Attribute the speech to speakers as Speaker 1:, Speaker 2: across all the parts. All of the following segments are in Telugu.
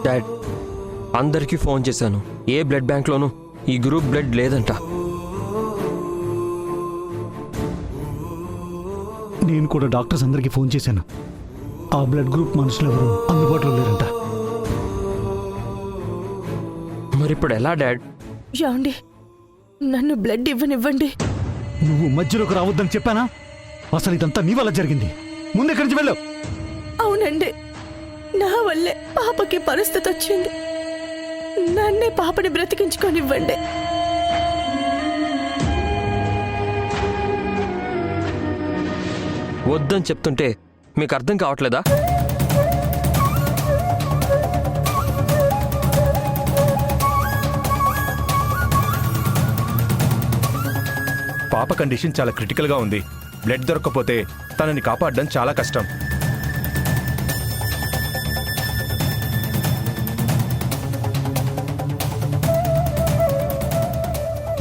Speaker 1: డాడ్, అందరికీ ఫోన్ చేశాను. ఏ బ్లడ్ బ్యాంక్లోనూ ఈ గ్రూప్ బ్లడ్ లేదంట.
Speaker 2: నేను కూడా డాక్టర్స్ అందరికీ ఫోన్ చేశాను. ఆ బ్లడ్ గ్రూప్ మనుషులు ఎవరు అందుబాటులో లేరంట.
Speaker 1: మరి ఇప్పుడు ఎలా డాడ్?
Speaker 3: యాండి, నన్ను బ్లడ్ ఇవ్వనివ్వండి.
Speaker 2: నువ్వు మధ్యలోకి రావద్దని చెప్పానా? అసలు ఇదంతా నీ వల్ల జరిగింది. ముందెక్కడి నుంచి వెళ్ళావు?
Speaker 3: అవునండి, నా వల్లే పాపకి పరిస్థితి వచ్చింది. నన్నే పాపని బ్రతికించుకొనివ్వండి.
Speaker 1: వద్దని చెప్తుంటే మీకు అర్థం కావట్లేదా?
Speaker 4: పాప కండిషన్ చాలా క్రిటికల్గా ఉంది. బ్లడ్ దొరకకపోతే తనని కాపాడడం చాలా కష్టం.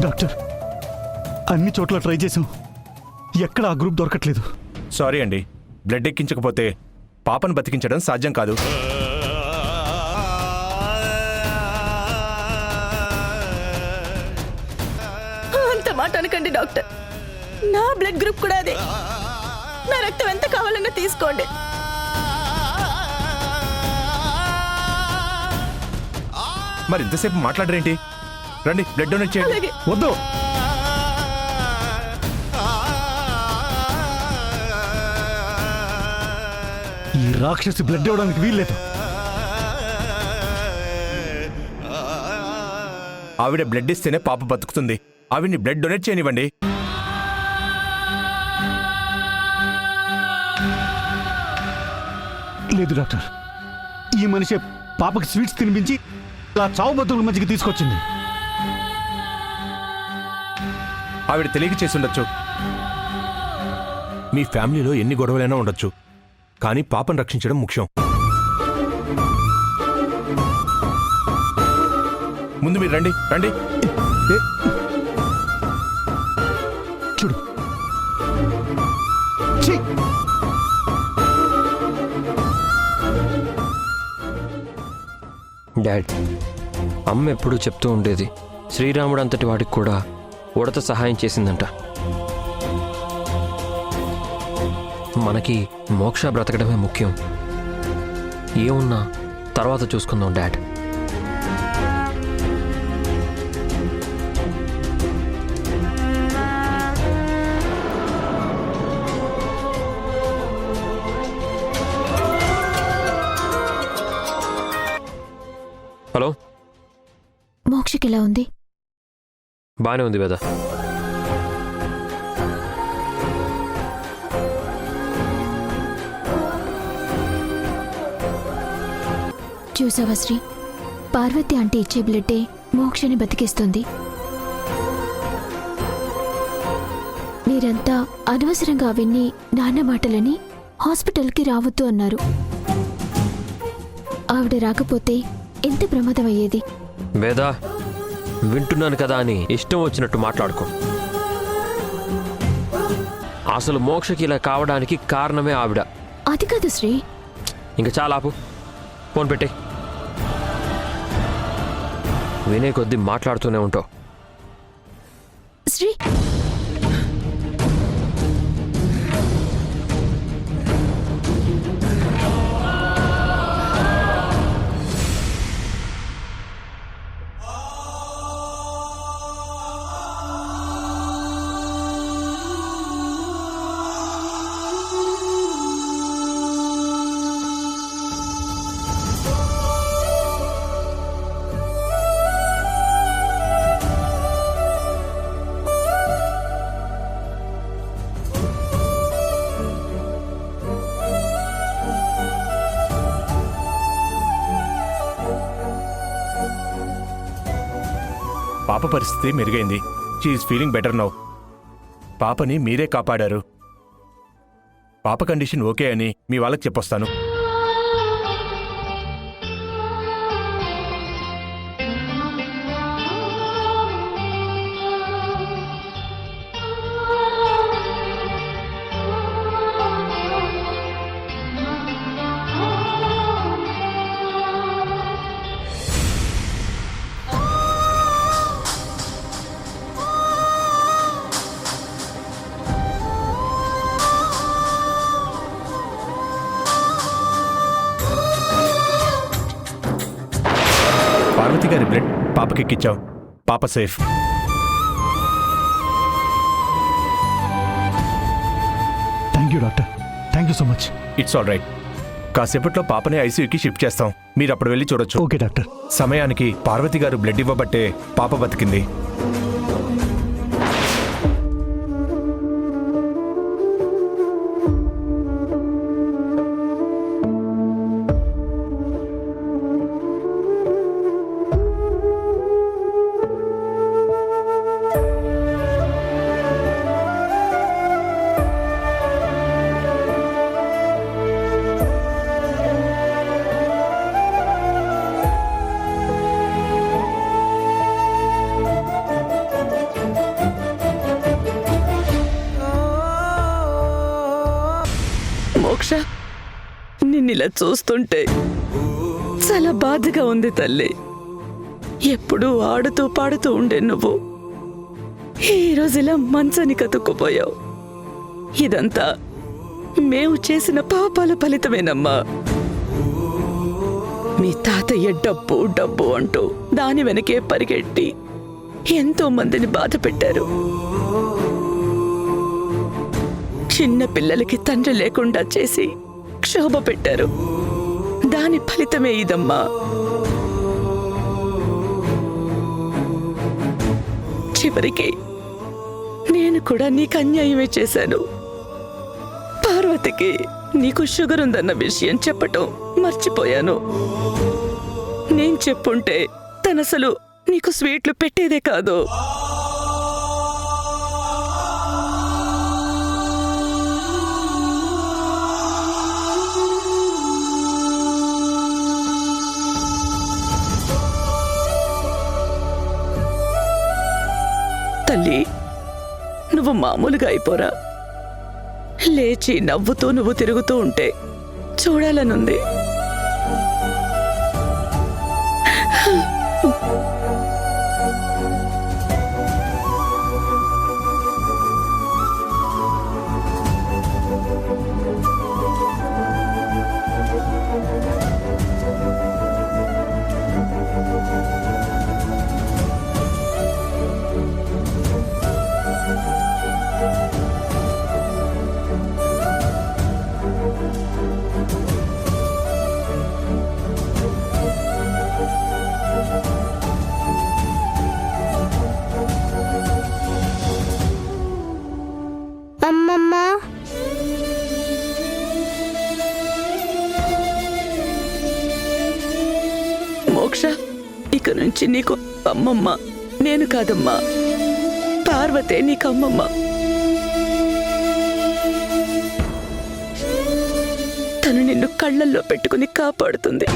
Speaker 2: డాక్టర్, అన్ని చోట్ల ట్రై చేశాం. ఎక్కడ ఆ గ్రూప్ దొరకట్లేదు.
Speaker 4: సారీ అండి, బ్లడ్ ఎక్కించకపోతే పాపను బతికించడం సాధ్యం కాదు.
Speaker 3: అంత మాట అనకండి డాక్టర్. నా బ్లడ్ గ్రూప్ కూడా అదే. నా రక్తం ఎంత కావాలన్నా తీసుకోండి.
Speaker 4: మరి ఇంతసేపు మాట్లాడరేంటి? రండి, బ్లడ్ డొనేట్ చేయండి.
Speaker 3: అలాగే.
Speaker 2: వద్దు. ఈ రాక్షసి బ్లడ్ ఇవ్వడానికి వీల్లేదు.
Speaker 4: ఆవిడ బ్లడ్ ఇస్తేనే పాప బతుకుతుంది. ఆవిడ్ని బ్లడ్ డొనేట్ చేయనివ్వండి.
Speaker 2: లేదు డాక్టర్, ఈ మనిషి పాపకి స్వీట్స్ తినిపించి ఇలా చావు బతుకుల మధ్యకి తీసుకొచ్చింది.
Speaker 4: ఆవిడ తెలియక చేసుండొచ్చు. మీ ఫ్యామిలీలో ఎన్ని గొడవలైనా ఉండొచ్చు, కానీ పాపను రక్షించడం ముఖ్యం. ముందు మీరు రండి రండి.
Speaker 2: చూడు, ఛీ!
Speaker 1: డాడ్, అమ్మ ఎప్పుడూ చెప్తూ ఉండేది, శ్రీరాముడు అంతటి వాడికి కూడా ఉడత సహాయం చేసిందంట. మనకి మోక్ష బ్రతకడమే ముఖ్యం. ఏమున్నా తర్వాత చూసుకుందాం డాడ్. హలో,
Speaker 5: మోక్షకి ఎలా ఉంది?
Speaker 1: బానే ఉంది వేద.
Speaker 5: చూసావా శ్రీ, పార్వతి అంటే ఇచ్చే బ్లడ్డే మోక్షని బతికిస్తుంది. మీరంతా అనవసరంగా విని నాన్న మాటలని హాస్పిటల్కి రావద్దు అన్నారు. ఆవిడ రాకపోతే ఎంత ప్రమాదం అయ్యేది.
Speaker 1: వేద, వింటున్నాను కదా అని ఇష్టం వచ్చినట్టు మాట్లాడుకో. అసలు మోక్షకి ఇలా కావడానికి కారణమే ఆవిడ.
Speaker 5: అది కాదు శ్రీ.
Speaker 1: ఇంకా చాలా ఆపు, ఫోన్ పెట్టే. వినే కొద్దీ మాట్లాడుతూనే ఉంటావు.
Speaker 5: శ్రీ,
Speaker 4: పాప పరిస్థితి మెరుగైంది. She's feeling better now. పాపని మీరే కాపాడారు. పాప కండిషన్ ఓకే అని మీ వాళ్ళకి చెప్పొస్తాను. నాన్నగారి బ్లడ్ పాపకి ఎక్కించాం. పాప safe.
Speaker 2: Thank you doctor, thank you so much.
Speaker 4: It's all right. కాసేపట్లో పాపని ఐసీయూకి షిఫ్ట్ చేస్తాం. మీరు అప్పుడు వెళ్ళి చూడొచ్చు.
Speaker 2: Okay doctor.
Speaker 4: సమయానికి పార్వతి గారు బ్లడ్ ఇవ్వబట్టే పాప బతికింది.
Speaker 3: మోక్ష, నిన్నిలా చూస్తుంటే చాలా బాధగా ఉంది తల్లి. ఎప్పుడూ ఆడుతూ పాడుతూ ఉండే నువ్వు ఈ రోజు ఇలా మంచానికి అతుక్కుపోయావు. ఇదంతా మేము చేసిన పాపాల ఫలితమేనమ్మా. మీ తాతయ్య డబ్బు డబ్బు అంటూ దాని వెనకే పరిగెట్టి ఎంతో మందిని బాధ పెట్టారు. చిన్న పిల్లలకి తండ్రి లేకుండా చేసి క్షోభ పెట్టారు. దాని ఫలితమే ఇదమ్మా. చివరికి నేను కూడా నీకు అన్యాయమే చేశాను. పార్వతికి నీకు షుగర్ ఉందన్న విషయం చెప్పటం మర్చిపోయాను. నేను చెప్పుంటే తనసలు నీకు స్వీట్లు పెట్టేదే కాదు. తల్లి, నువ్వు మామూలుగా అయిపోరా. లేచి నవ్వుతూ నువ్వు తిరుగుతూ ఉంటే చూడాలనుంది.
Speaker 6: అమ్మమ్మ,
Speaker 3: మోక్ష, ఇక నుంచి నీకు అమ్మమ్మ నేను కాదమ్మా. పార్వతే నీకు అమ్మమ్మ. తను నిన్ను కళ్ళల్లో పెట్టుకుని కాపాడుతుంది.